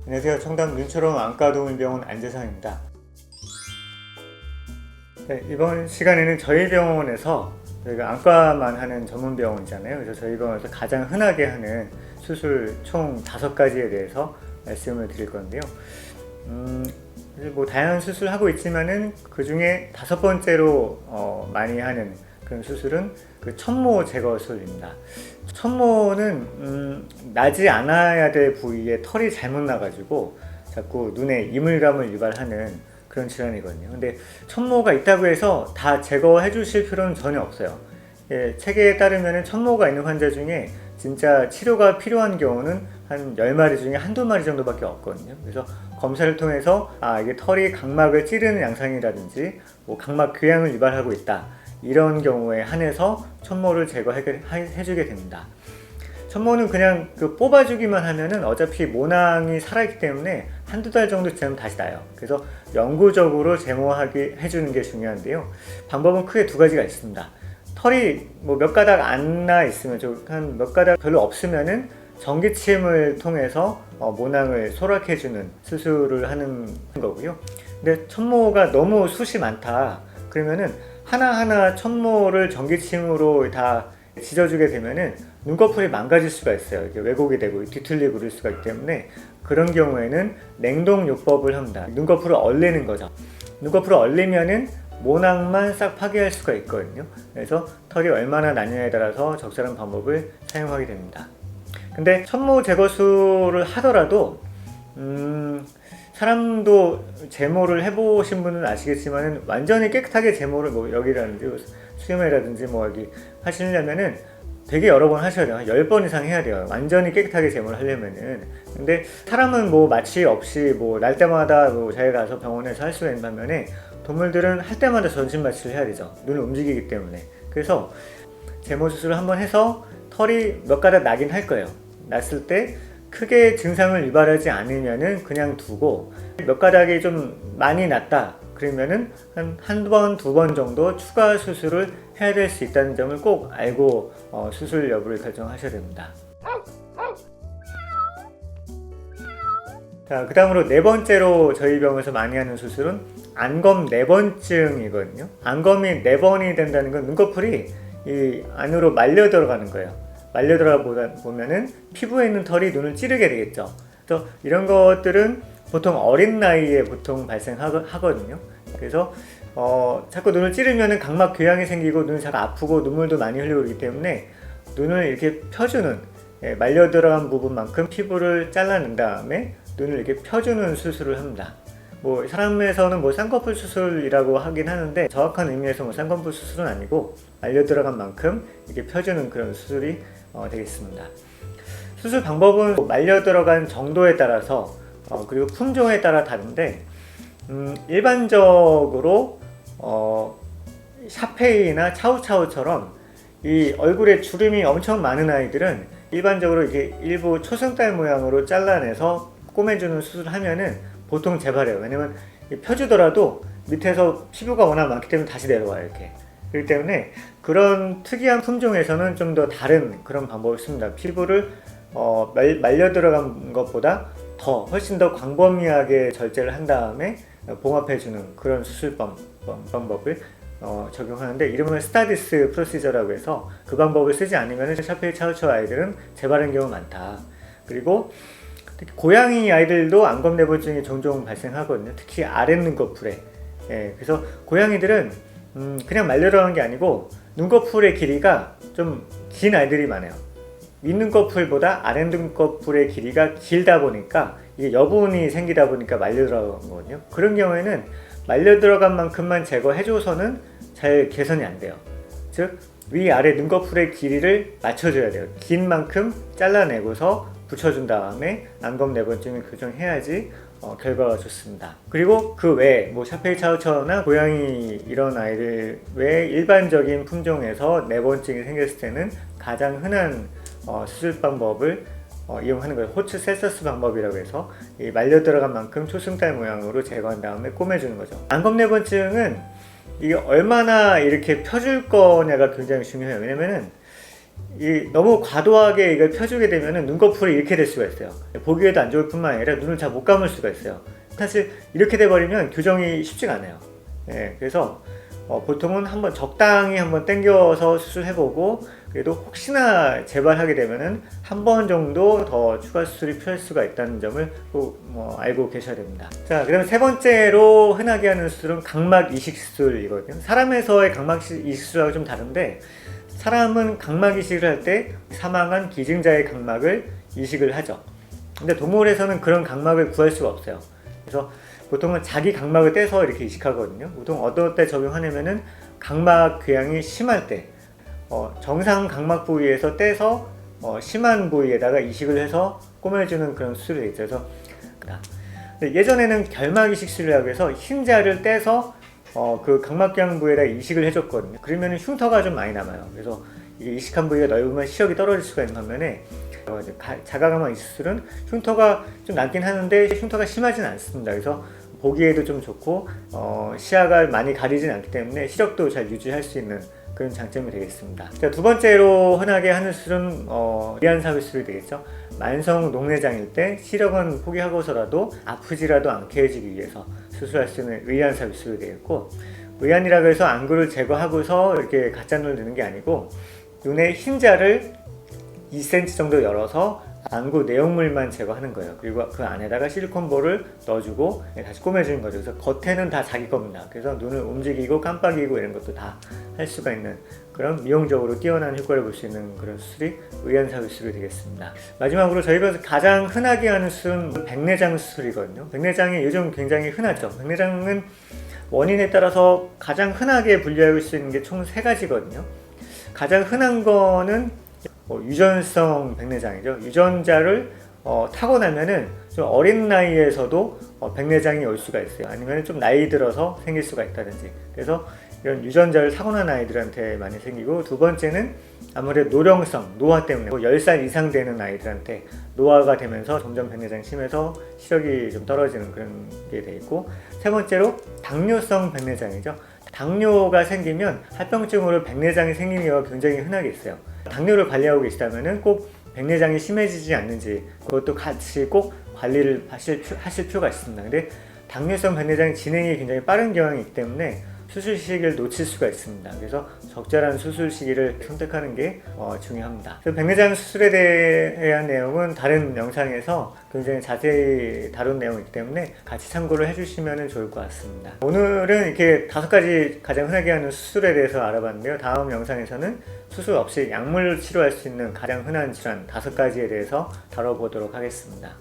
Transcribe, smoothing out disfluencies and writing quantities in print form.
안녕하세요. 청담 눈처럼 안과도움병원 안재상입니다. 네, 이번 시간에는 저희 병원에서 저희가 안과만 하는 전문 병원이잖아요. 그래서 저희 병원에서 가장 흔하게 하는 수술 총 5가지에 대해서 말씀을 드릴 건데요. 뭐 다양한 수술을 하고 있지만은 그 중에 5번째로 많이 하는 그런 수술은 그 천모 제거술입니다. 천모는 나지 않아야 될 부위에 털이 잘못 나가지고 자꾸 눈에 이물감을 유발하는 그런 질환이거든요. 근데 천모가 있다고 해서 다 제거해 주실 필요는 전혀 없어요. 예, 책에 따르면 천모가 있는 환자 중에 진짜 치료가 필요한 경우는 한 10마리 중에 한두 마리 정도밖에 없거든요. 그래서 검사를 통해서 이게 털이 각막을 찌르는 양상이라든지 뭐 각막 궤양을 유발하고 있다, 이런 경우에 한해서 천모를 제거해주게 됩니다. 천모는 그냥 뽑아주기만 하면은 어차피 모낭이 살아있기 때문에 한두 달 정도 지나면 다시 나요. 그래서 영구적으로 해주는 게 중요한데요. 방법은 크게 2가지가 있습니다. 털이 뭐 몇 가닥 안 나 있으면, 한 몇 가닥 별로 없으면은 전기침을 통해서 모낭을 소락해주는 수술을 하는 거고요. 근데 천모가 너무 숱이 많다 그러면은 하나하나 천모를 전기침으로 다 찢어주게 되면은 눈꺼풀이 망가질 수가 있어요. 이게 왜곡이 되고 뒤틀리고 그럴 수가 있기 때문에 그런 경우에는 냉동요법을 합니다. 눈꺼풀을 얼리는 거죠. 눈꺼풀을 얼리면은 모낭만 싹 파괴할 수가 있거든요. 그래서 털이 얼마나 나냐에 따라서 적절한 방법을 사용하게 됩니다. 근데 천모 제거술을 하더라도 사람도 제모를 해보신 분은 아시겠지만은 완전히 깨끗하게 제모를 뭐 여기라든지 수염이라든지 뭐 여기 하시려면은 되게 여러 번 하셔야 돼요. 한 10번 이상 해야 돼요. 완전히 깨끗하게 제모를 하려면은. 근데 사람은 뭐 마취 없이 뭐 날 때마다 뭐 자기가 가서 병원에서 할 수가 있는 반면에 동물들은 할 때마다 전신 마취를 해야 되죠. 눈을 움직이기 때문에. 그래서 제모 수술을 한번 해서 털이 몇 가닥 나긴 할 거예요. 났을 때 크게 증상을 유발하지 않으면은 그냥 두고, 몇 가닥이 좀 많이 났다 그러면은 한 번, 2번 정도 추가 수술을 해야 될 수 있다는 점을 꼭 알고 수술 여부를 결정하셔야 됩니다. 자, 그 다음으로 4번째로 저희 병원에서 많이 하는 수술은 안검 내번증이거든요. 안검이 4번이 된다는 건 눈꺼풀이 이 안으로 말려 들어가는 거예요. 말려 들어가 보면은 피부에 있는 털이 눈을 찌르게 되겠죠. 그래서 이런 것들은 보통 어린 나이에 보통 발생하거든요. 그래서 자꾸 눈을 찌르면은 각막 궤양이 생기고 눈이 자꾸 아프고 눈물도 많이 흘리고 그러기 때문에 눈을 이렇게 펴주는, 말려 들어간 부분만큼 피부를 잘라낸 다음에 눈을 이렇게 펴주는 수술을 합니다. 뭐 사람에서는 뭐 쌍꺼풀 수술이라고 하긴 하는데 정확한 의미에서 뭐 쌍꺼풀 수술은 아니고 말려 들어간 만큼 이렇게 펴주는 그런 수술이 되겠습니다. 수술 방법은 말려 들어간 정도에 따라서 그리고 품종에 따라 다른데 일반적으로 샤페이나 차우차우처럼 이 얼굴에 주름이 엄청 많은 아이들은 일반적으로 이렇게 일부 초승달 모양으로 잘라내서 꼬매주는 수술을 하면은 보통 재발해요. 왜냐면 펴주더라도 밑에서 피부가 워낙 많기 때문에 다시 내려와요. 이렇게. 그렇기 때문에 그런 특이한 품종에서는 좀 더 다른 그런 방법을 씁니다. 피부를 말려 들어간 것보다 훨씬 더 광범위하게 절제를 한 다음에 봉합해주는 그런 수술 방법을 적용하는데, 이름은 스타디스 프로시저라고 해서 그 방법을 쓰지 않으면 샤페이 차우차우 아이들은 재발하는 경우가 많다. 그리고 특히 고양이 아이들도 안검 내번증이 종종 발생하거든요. 특히 아랫눈꺼풀에. 그래서 고양이들은 그냥 말려 들어간 게 아니고 눈꺼풀의 길이가 좀 긴 아이들이 많아요. 윗눈꺼풀보다 아랫눈꺼풀의 길이가 길다 보니까 이게 여분이 생기다 보니까 말려 들어간 거거든요. 그런 경우에는 말려 들어간 만큼만 제거해줘서는 잘 개선이 안 돼요. 즉 위아래 눈꺼풀의 길이를 맞춰줘야 돼요. 긴 만큼 잘라내고서 붙여준 다음에 안검 내번증을 교정해야지 결과가 좋습니다. 그리고 그 외에 뭐 샤페이 차우차우나 고양이 이런 아이들 외에 일반적인 품종에서 내번증이 생겼을 때는 가장 흔한 수술 방법을 이용하는 거예요. 호츠셀서스 방법이라고 해서 이 말려 들어간 만큼 초승달 모양으로 제거한 다음에 꼬매주는 거죠. 안검 내번증은 이게 얼마나 이렇게 펴줄 거냐가 굉장히 중요해요. 왜냐면은 너무 과도하게 이걸 펴주게 되면 눈꺼풀이 이렇게 될 수가 있어요. 보기에도 안 좋을 뿐만 아니라 눈을 잘 못 감을 수가 있어요. 사실 이렇게 돼버리면 교정이 쉽지가 않아요. 그래서 보통은 한번 적당히 한번 당겨서 수술해보고, 그래도 혹시나 재발하게 되면은 한 번 정도 더 추가 수술이 필요할 수가 있다는 점을 꼭 알고 계셔야 됩니다. 자, 그다음에 세 번째로 흔하게 하는 수술은 각막 이식 수술이거든요. 사람에서의 각막 이식 수술하고 좀 다른데, 사람은 각막 이식을 할 때 사망한 기증자의 각막을 이식을 하죠. 근데 동물에서는 그런 각막을 구할 수가 없어요. 그래서 보통은 자기 각막을 떼서 이렇게 이식하거든요. 보통 어떨 때 적용하냐면은 각막 궤양이 심할 때, 정상 각막 부위에서 떼서 심한 부위에다가 이식을 해서 꼬매주는 그런 수술이 있죠. 그래서 예전에는 결막 이식 수술이라고 해서 흰자를 떼서 그 각막 궤양 부위에다 이식을 해줬거든요. 그러면 흉터가 좀 많이 남아요. 그래서 이게 이식한 부위가 넓으면 시력이 떨어질 수가 있는 반면에 자가각막 이식 수술은 흉터가 좀 남긴 하는데 흉터가 심하진 않습니다. 그래서 보기에도 좀 좋고 시야가 많이 가리진 않기 때문에 시력도 잘 유지할 수 있는 그런 장점이 되겠습니다. 자, 두 번째로 흔하게 하는 수술은 위안삽입 수술이 되겠죠. 만성 녹내장일 때 시력은 포기하고서라도 아프지라도 않게 해주기 위해서 수술할 수 있는 위안삽입 수술이 되겠고, 위안이라고 해서 안구를 제거하고서 이렇게 가짜눈을 넣는 게 아니고, 눈의 흰자를 2cm 정도 열어서 안구 내용물만 제거하는 거예요. 그리고 그 안에다가 실리콘볼을 넣어주고 다시 꼬매주는 거죠. 그래서 겉에는 다 자기 겁니다. 그래서 눈을 움직이고 깜빡이고 이런 것도 다 할 수가 있는 그런 미용적으로 뛰어난 효과를 볼 수 있는 그런 수술이 의안삽입 수술이 되겠습니다. 마지막으로 저희가 가장 흔하게 하는 수술은 백내장 수술이거든요. 백내장이 요즘 굉장히 흔하죠. 백내장은 원인에 따라서 가장 흔하게 분류할 수 있는 게 총 3가지거든요. 가장 흔한 거는 유전성 백내장이죠. 유전자를 타고나면은 좀 어린 나이에서도 백내장이 올 수가 있어요. 아니면 좀 나이 들어서 생길 수가 있다든지. 그래서 이런 유전자를 타고난 아이들한테 많이 생기고, 두 번째는 아무래도 노령성, 노화 때문에 10살 이상 되는 아이들한테 노화가 되면서 점점 백내장이 심해서 시력이 좀 떨어지는 그런 게 돼 있고, 세 번째로 당뇨성 백내장이죠. 당뇨가 생기면 합병증으로 백내장이 생기는 경우가 굉장히 흔하게 있어요. 당뇨를 관리하고 계시다면 꼭 백내장이 심해지지 않는지 그것도 같이 꼭 관리를 하실 필요가 있습니다. 근데 당뇨성 백내장 진행이 굉장히 빠른 경향이 있기 때문에 수술 시기를 놓칠 수가 있습니다. 그래서 적절한 수술 시기를 선택하는 게 중요합니다. 백내장 수술에 대한 내용은 다른 영상에서 굉장히 자세히 다룬 내용이기 때문에 같이 참고를 해주시면 좋을 것 같습니다. 오늘은 이렇게 5가지 가장 흔하게 하는 수술에 대해서 알아봤는데요. 다음 영상에서는 수술 없이 약물로 치료할 수 있는 가장 흔한 질환 5가지에 대해서 다뤄보도록 하겠습니다.